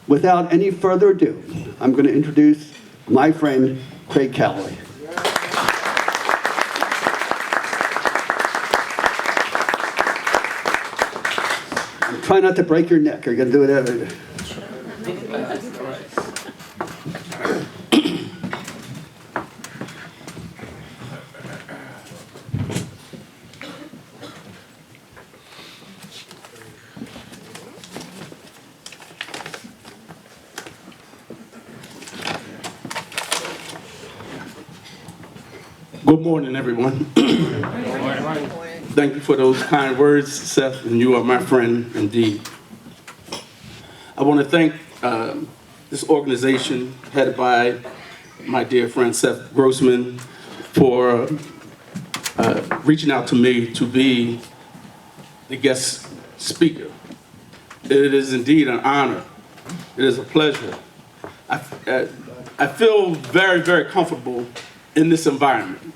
Without any further ado, I'm going to introduce my friend, Craig Callaway. Try not to break your neck. You're going to do it every. Good morning, everyone. Thank you for those kind words, Seth, and you are my friend indeed. I want to thank this organization headed by my dear friend Seth Grossman for reaching out to me to be the guest speaker. It is indeed an honor. It is a pleasure. I feel very, very comfortable in this environment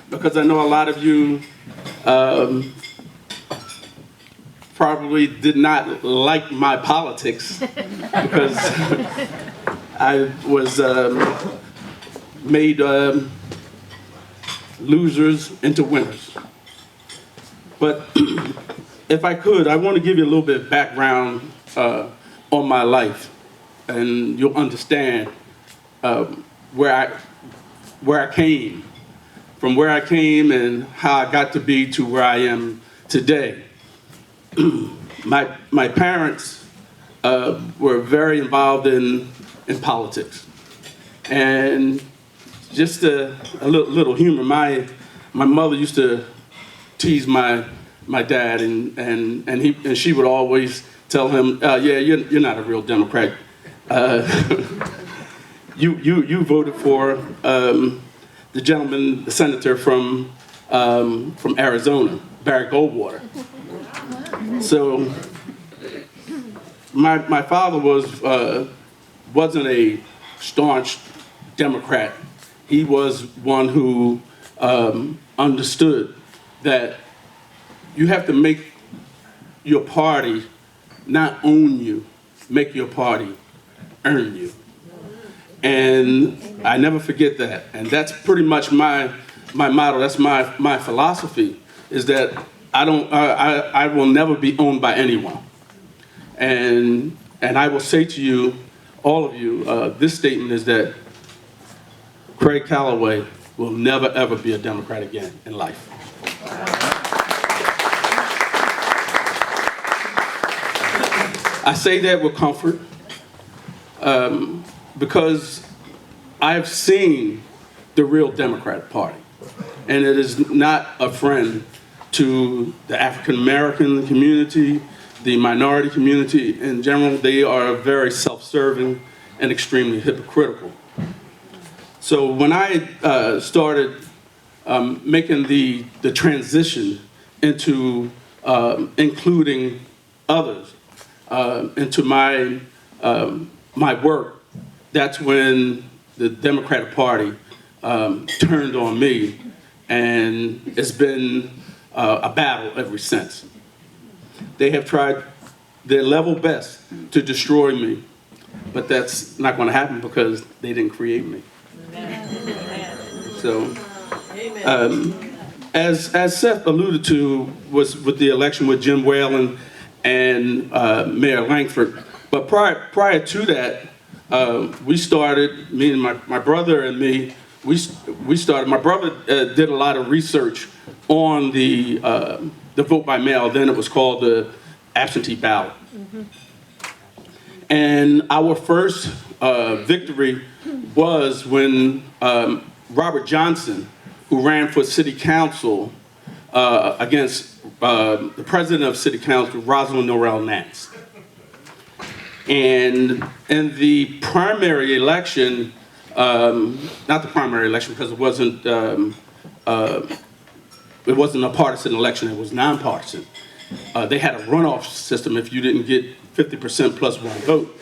because I know a lot of you probably did not like my politics because I was made losers into winners. But if I could, I want to give you a little bit of background on my life, and you'll understand where I came, from where I came and how I got to be to where I am today. My parents were very involved in politics. And just a little humor, my mother used to tease my dad, and she would always tell him, yeah, you're not a real Democrat. You voted for the gentleman, the senator from Arizona, Barry Goldwater. So my father wasn't a staunch Democrat. He was one who understood that you have to make your party not own you, make your party earn you. And I never forget that. And that's pretty much my motto. That's my philosophy, is that I will never be owned by anyone. And I will say to you, all of you, this statement is that Craig Callaway will never ever be a Democrat again in life. I say that with comfort because I've seen the real Democratic Party, and it is not a friend to the African American community, the minority community in general. They are very self-serving and extremely hypocritical. So when I started making the transition into including others into my work, that's when the Democratic Party turned on me, and it's been a battle ever since. They have tried their level best to destroy me, but that's not going to happen because they didn't create me. So, as Seth alluded to, was with the election with Jim Whalen and Mayor Langford. But prior to that, we started, me and my brother and me, we started, my brother did a lot of research on the vote by mail. Then it was called the absentee ballot. Mm-hmm. And our first victory was when Robert Johnson, who ran for city council against the president of city council, Rosalind Norrell Nance. And in the primary election, not the primary election because it wasn't a partisan election, it was nonpartisan. They had a runoff system if you didn't get 50% plus one vote.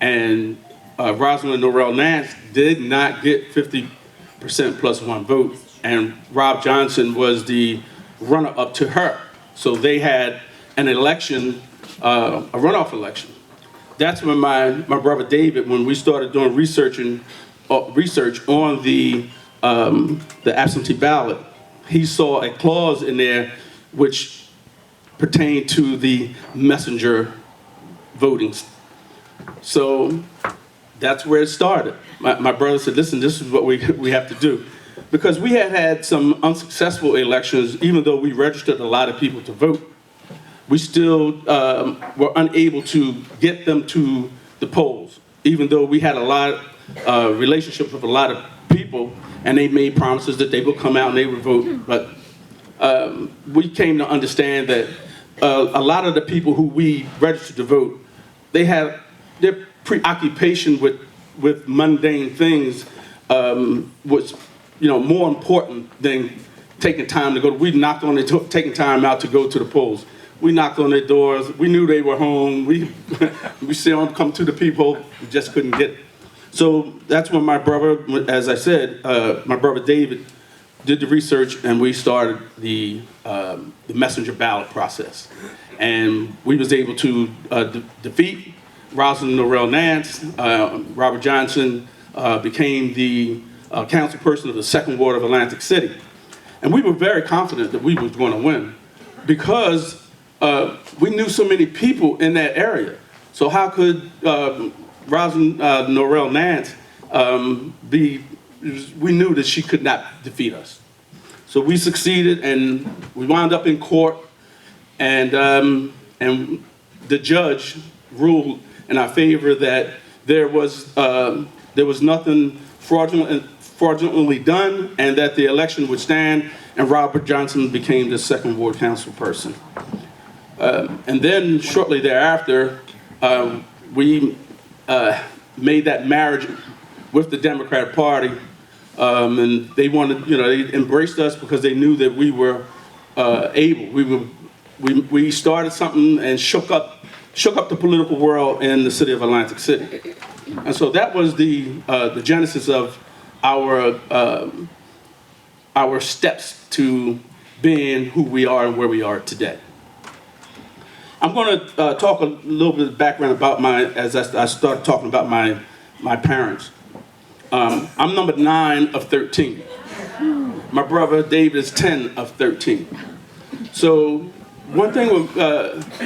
And Rosalind Norrell Nance did not get 50% plus one vote, and Rob Johnson was the runner-up to her. So they had an election, a runoff election. that's when my brother David, when we started doing research on the absentee ballot, he saw a clause in there which pertained to the messenger voting. So that's where it started. My brother said, listen, this is what we have to do. Because we had some unsuccessful elections, even though we registered a lot of people to vote, we still were unable to get them to the polls, even though we had a lot of relationships with a lot of people, and they made promises that they would come out and they would vote. But we came to understand that a lot of the people who we registered to vote, their preoccupation with mundane things was, more important than taking time to go. We knocked on their door, taking time out to go to the polls. We knocked on their doors. We knew they were home. We saw them come to the people. We just couldn't get it. So that's when my brother, as I said, my brother David did the research, and we started the messenger ballot process. And we was able to defeat Rosalind Norrell Nance. Robert Johnson became the council person of the 2nd Ward of Atlantic City. And we were very confident that we was going to win because we knew so many people in that area. So how could Rosalind Norrell Nance we knew that she could not defeat us. So we succeeded, and we wound up in court, and the judge ruled in our favor that there was nothing fraudulently done, and that the election would stand, and Robert Johnson became the 2nd Ward council person. And then shortly thereafter, we made that marriage with the Democratic Party, and they wanted, they embraced us because they knew that we were able. We started something and shook up the political world in the city of Atlantic City. And so that was the genesis of our steps to being who we are and where we are today. I'm going to talk a little bit of background about as I started talking about my parents. I'm number 9 of 13. My brother David is 10 of 13. So one thing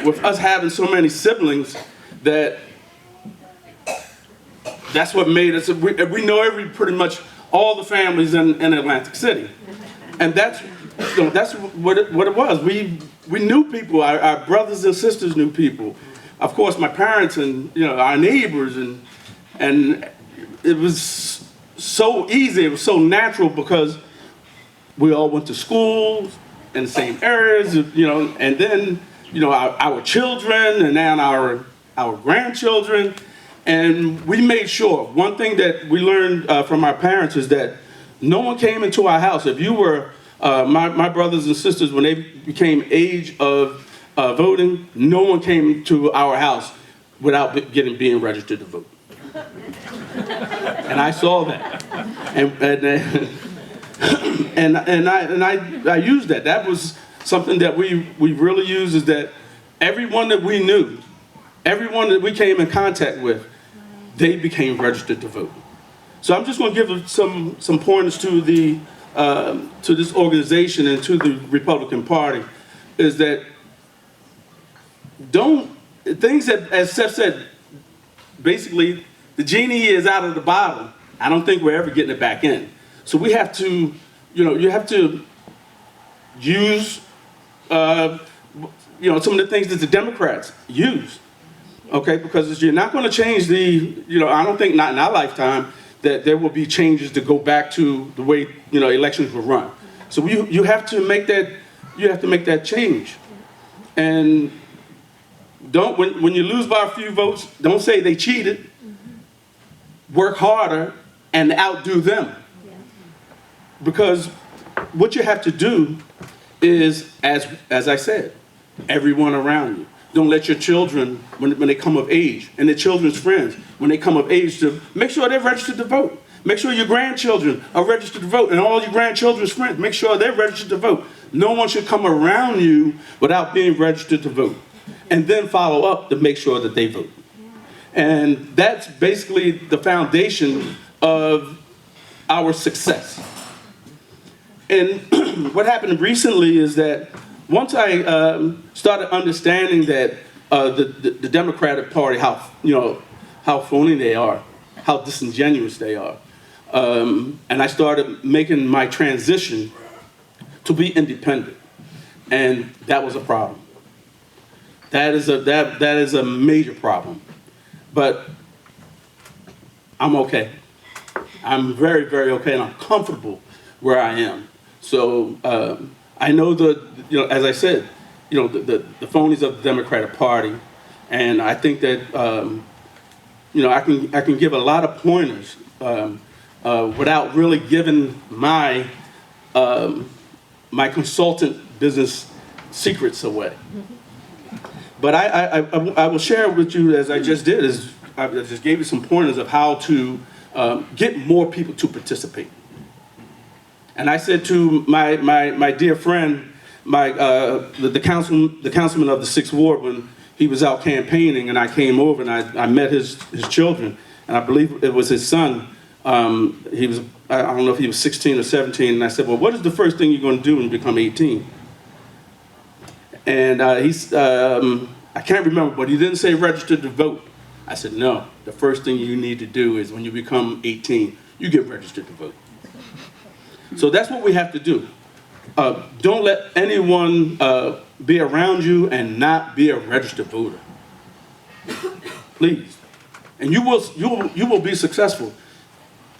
with us having so many siblings, that's what made us. We know pretty much all the families in Atlantic City, and that's what it was. We knew people. Our brothers and sisters knew people. Of course, my parents and our neighbors, and it was so easy. It was so natural because we all went to schools in the same areas, and then our children, and now our grandchildren. And we made sure, one thing that we learned from our parents is that no one came into our house. If you were, my brothers and sisters, when they became age of voting, no one came to our house without being registered to vote. And I saw that. And I used that. That was something that we really used, is that everyone that we knew, everyone that we came in contact with, they became registered to vote. So I'm just going to give some pointers to this organization and to the Republican Party, is that things that, as Seth said, basically the genie is out of the bottle. I don't think we're ever getting it back in. So we have to, you have to use, some of the things that the Democrats use. Okay, because you're not going to change I don't think, not in our lifetime, that there will be changes to go back to the way, elections were run. So you have to make that change. And when you lose by a few votes, don't say they cheated. Work harder and outdo them. Because what you have to do is, as I said, everyone around you. Don't let your children, when they come of age, and their children's friends, when they come of age, to make sure they're registered to vote. Make sure your grandchildren are registered to vote, and all your grandchildren's friends, make sure they're registered to vote. No one should come around you without being registered to vote. And then follow up to make sure that they vote. And that's basically the foundation of our success. And what happened recently is that once I started understanding that the Democratic Party, how phony they are, how disingenuous they are, and I started making my transition to be independent, and that was a problem. That is a major problem, but I'm okay. I'm very, very okay, and I'm comfortable where I am. So I know as I said, the phonies of the Democratic Party, and I think that I can give a lot of pointers without really giving my my consultant business secrets away. But I will share with you, as I just did, is I just gave you some pointers of how to get more people to participate. And I said to my dear friend, the councilman of the 6th Ward, when he was out campaigning, and I came over and I met his children, and I believe it was his son. He was, I don't know if he was 16 or 17, and I said, well, what is the first thing you're going to do when you become 18? And I can't remember, but he didn't say register to vote. I said, no, the first thing you need to do is when you become 18, you get registered to vote. So that's what we have to do. Don't let anyone be around you and not be a registered voter. Please. And you will be successful.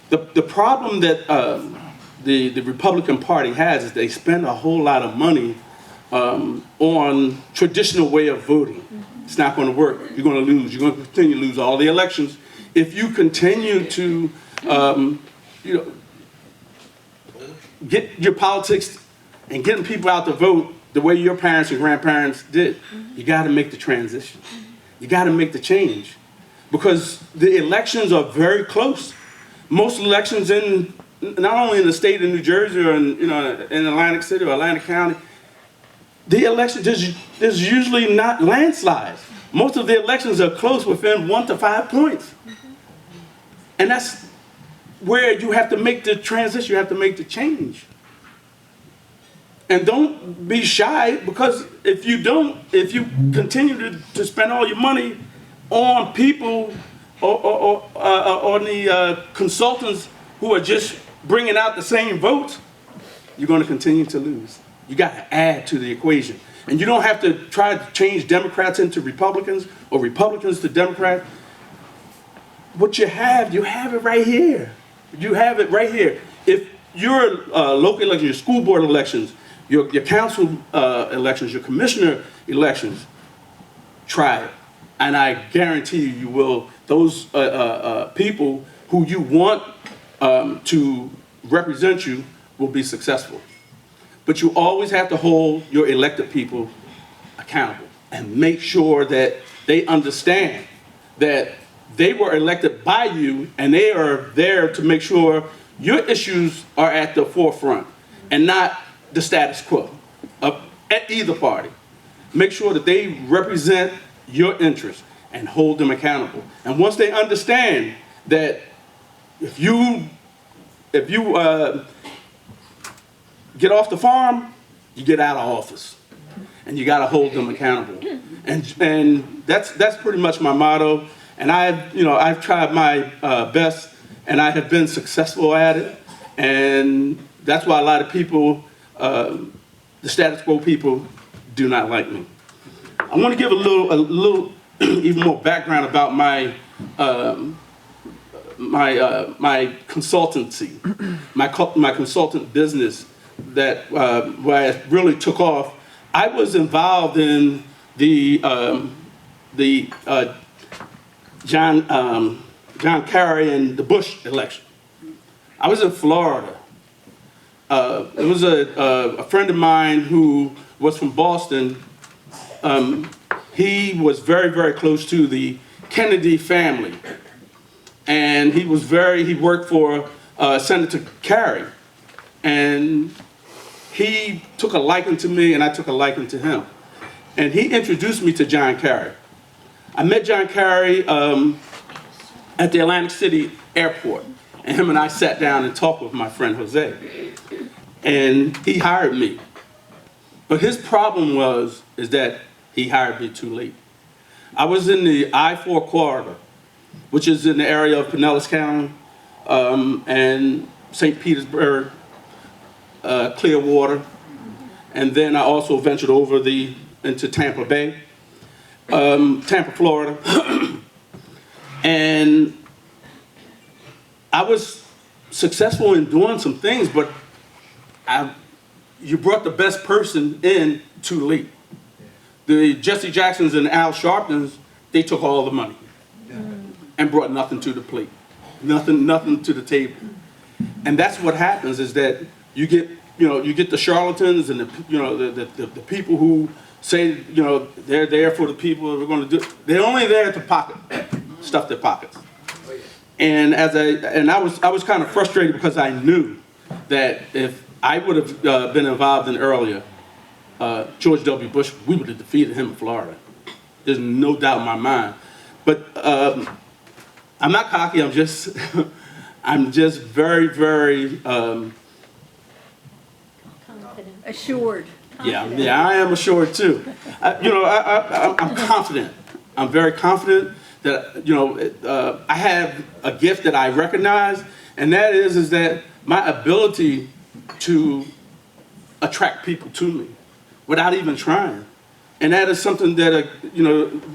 The problem that the Republican Party has is they spend a whole lot of money on traditional way of voting. It's not going to work. You're going to lose. You're going to continue to lose all the elections if you continue to, get your politics and getting people out to vote the way your parents and grandparents did. You got to make the transition. You got to make the change, because the elections are very close. Most elections not only in the state of New Jersey or in Atlantic City or Atlantic County, the election, there's usually not landslides. Most of the elections are close, within 1 to 5 points. And that's where you have to make the transition, you have to make the change. And don't be shy, because if you continue to spend all your money on people or on the consultants who are just bringing out the same votes, you're going to continue to lose. You got to add to the equation. And you don't have to try to change Democrats into Republicans or Republicans to Democrats. What you have it right here. You have it right here. If your local elections, your school board elections, your council elections, your commissioner elections, try it. And I guarantee you will. Those people who you want to represent you will be successful. But you always have to hold your elected people accountable and make sure that they understand that they were elected by you and they are there to make sure your issues are at the forefront and not the status quo at either party. Make sure that they represent your interests and hold them accountable. And once they understand that if you get off the farm, you get out of office, and you got to hold them accountable. And that's pretty much my motto. And I've tried my best, and I have been successful at it. And that's why a lot of people, the status quo people, do not like me. I want to give a little even more background about my consultancy, my consultant business that where I really took off. I was involved in the John Kerry and the Bush election. I was in Florida. It was a friend of mine who was from Boston. He was very, very close to the Kennedy family. And he worked for Senator Kerry. And he took a liking to me and I took a liking to him. And he introduced me to John Kerry. I met John Kerry at the Atlantic City airport, and him and I sat down and talked with my friend Jose, and he hired me. But his problem is that he hired me too late. I was in the I-4 corridor, which is in the area of Pinellas County and St. Petersburg, Clearwater, and then I also ventured over into Tampa Bay, Tampa, Florida, and I was successful in doing some things, but you brought the best person in too late. The Jesse Jacksons and Al Sharptons, they took all the money and brought nothing to the plate, nothing to the table. And that's what happens is that you get the charlatans and the people who say, they're there for the people, we're going to do. They're only there to stuff their pockets. And I was kind of frustrated because I knew that if I would have been involved in earlier, George W. Bush, we would have defeated him in Florida. There's no doubt in my mind. But I'm not cocky. I'm just very, very Confident. Assured. Yeah, I am assured too. I'm confident. I'm very confident that I have a gift that I recognize, and that is that my ability to attract people to me without even trying, and that is something that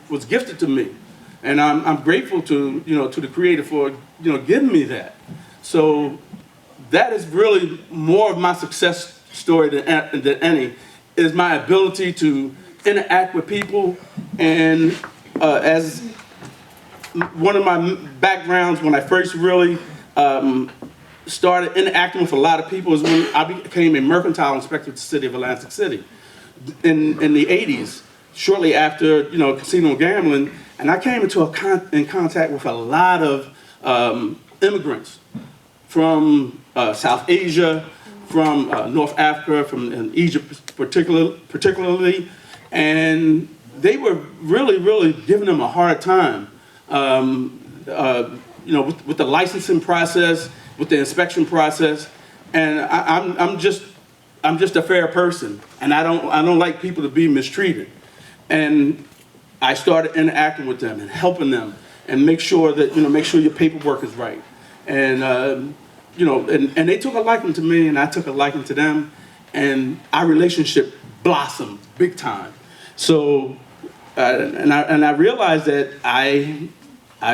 was gifted to me, and I'm grateful to the Creator for giving me that. So that is really more of my success story than any, is my ability to interact with people. And as one of my backgrounds when I first really started interacting with a lot of people is when I became a mercantile inspector at the city of Atlantic City in the 80s, shortly after casino gambling, and I came in contact with a lot of immigrants from South Asia, from North Africa, from Egypt particularly, and they were really giving them a hard time, with the licensing process, with the inspection process, and I'm just a fair person, and I don't like people to be mistreated, and I started interacting with them and helping them and make sure that make sure your paperwork is right, and and they took a liking to me, and I took a liking to them, and our relationship blossomed big time. So, and I realized that I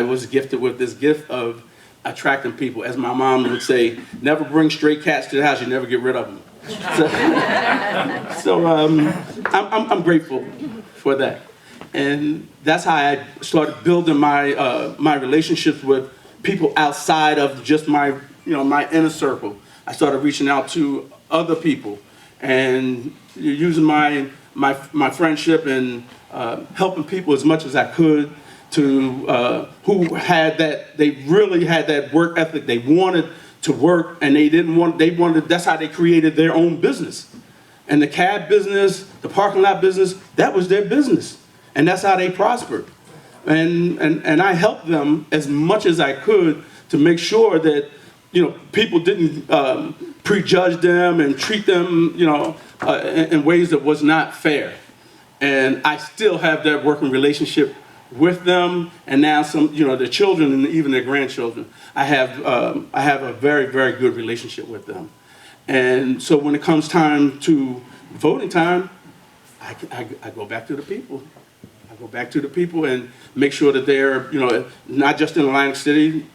was gifted with this gift of attracting people. As my mom would say, never bring stray cats to the house, you never get rid of them. So I'm grateful for that. And that's how I started building my relationships with people outside of just my my inner circle. I started reaching out to other people and using my friendship and helping people as much as I could to who they really had that work ethic. They wanted to work, and they wanted. That's how they created their own business. And the cab business, the parking lot business, that was their business, and that's how they prospered. And I helped them as much as I could to make sure that people didn't prejudge them and treat them in ways that was not fair. And I still have that working relationship with them, and now some their children and even their grandchildren. I have a very, very good relationship with them. And so when it comes time to voting time, I go back to the people. I go back to the people and make sure that they're not just in Atlantic City,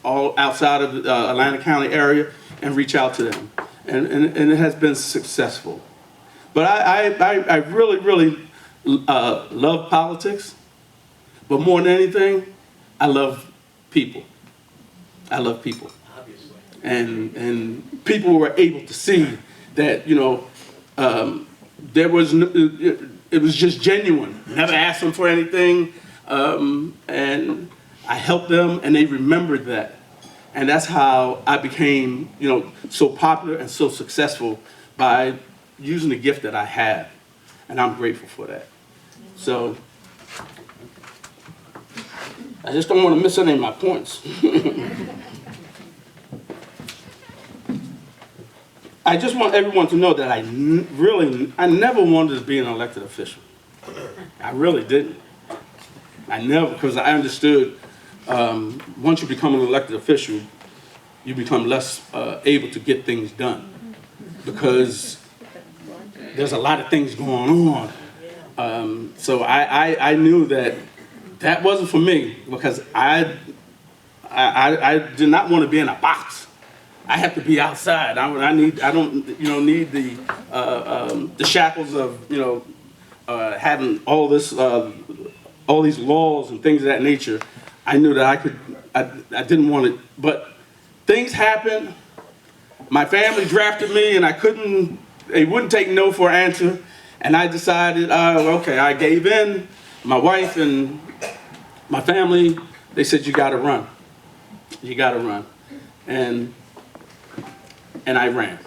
all outside of the Atlanta County area, and reach out to them. And it has been successful. But I really love politics. But more than anything, I love people. I love people. Obviously. And people were able to see that there was it was just genuine. Never asked them for anything, and I helped them, and they remembered that. And that's how I became so popular and so successful, by using the gift that I have, and I'm grateful for that. So I just don't want to miss any of my points. I just want everyone to know that I never wanted to be an elected official. I really didn't. I never, because I understood once you become an elected official, you become less able to get things done because there's a lot of things going on. So I knew that wasn't for me because I did not want to be in a box. I have to be outside. I don't need the shackles of having all these laws and things of that nature. I knew that I didn't want it, but things happened. My family drafted me, and they wouldn't take no for an answer, and I decided, okay, I gave in. My wife and my family, they said, you gotta run. You gotta run. And I ran.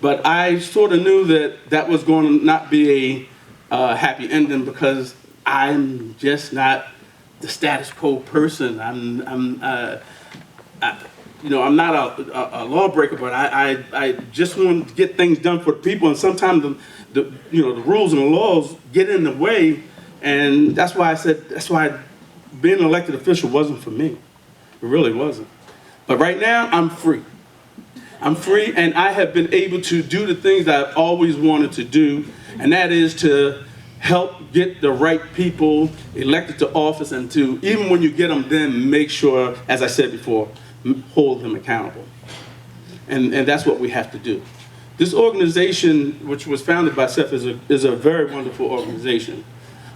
But I sort of knew that was going to not be a happy ending because I'm just not the status quo person. I'm not a lawbreaker, but I just want to get things done for people, and sometimes the rules and the laws get in the way, and that's why being an elected official wasn't for me. It really wasn't. But right now, I'm free. I'm free, and I have been able to do the things that I've always wanted to do, and that is to help get the right people elected to office, and to, even when you get them, then make sure, as I said before, hold them accountable. And that's what we have to do. This organization, which was founded by Seth, is a very wonderful organization.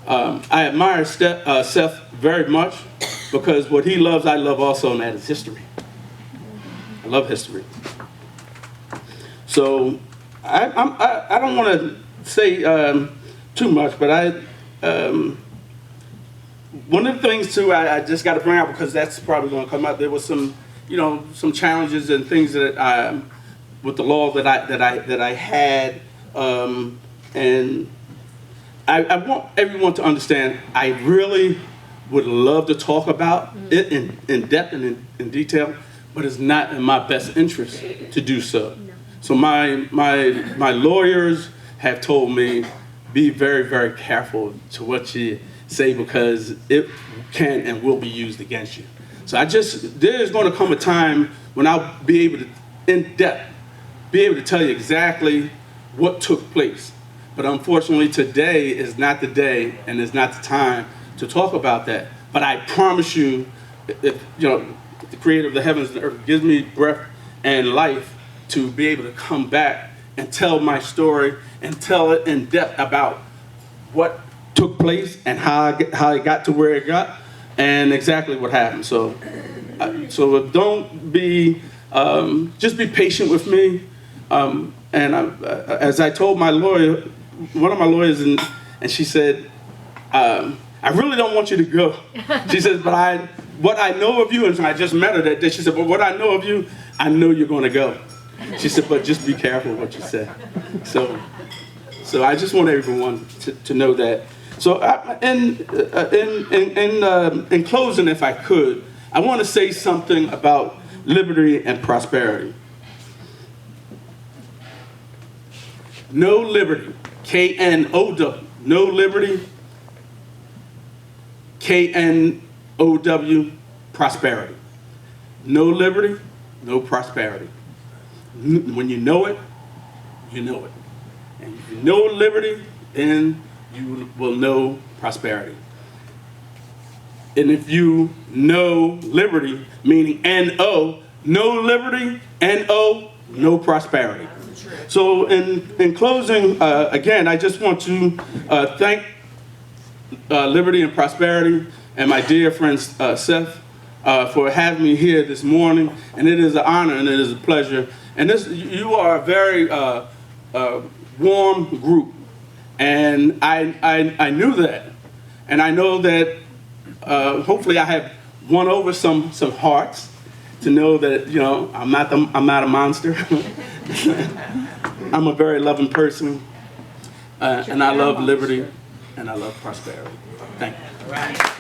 I admire Seth very much because what he loves, I love also, and that is history. I love history. So I don't want to say too much, but one of the things too I just got to bring out, because that's probably going to come out. There was some challenges and things that with the law that I had, and I want everyone to understand. I really would love to talk about it in depth and in detail, but it's not in my best interest to do so. So my lawyers have told me, be very, very careful to what you say, because it can and will be used against you. So there's going to come a time when I'll be able to, in depth, be able to tell you exactly what took place. But unfortunately, today is not the day and is not the time to talk about that. But I promise you, if the creator of the heavens and earth gives me breath and life to be able to come back and tell my story and tell it in depth about what took place and how it got to where it got and exactly what happened. So don't be, just be patient with me. As I told my lawyer, one of my lawyers, and she said, I really don't want you to go. She says, but what I know of you, and I just met her that day, she said, but what I know of you, I know you're going to go. She said, but just be careful what you say. So I just want everyone to know that. So in closing, if I could, I want to say something about liberty and prosperity. No liberty, K-N-O-W, no liberty, K-N-O-W, prosperity. No liberty, no prosperity. When you know it, you know it. And if you know liberty, then you will know prosperity. And if you know liberty, meaning N-O, no liberty, N-O, no prosperity. So in closing, again, I just want to thank Liberty and Prosperity and my dear friend Seth for having me here this morning. And it is an honor and it is a pleasure. And you are a very warm group. And I knew that. And I know that hopefully I have won over some hearts to know that, I'm not a monster. I'm a very loving person, and I love liberty, and I love prosperity. Thank you.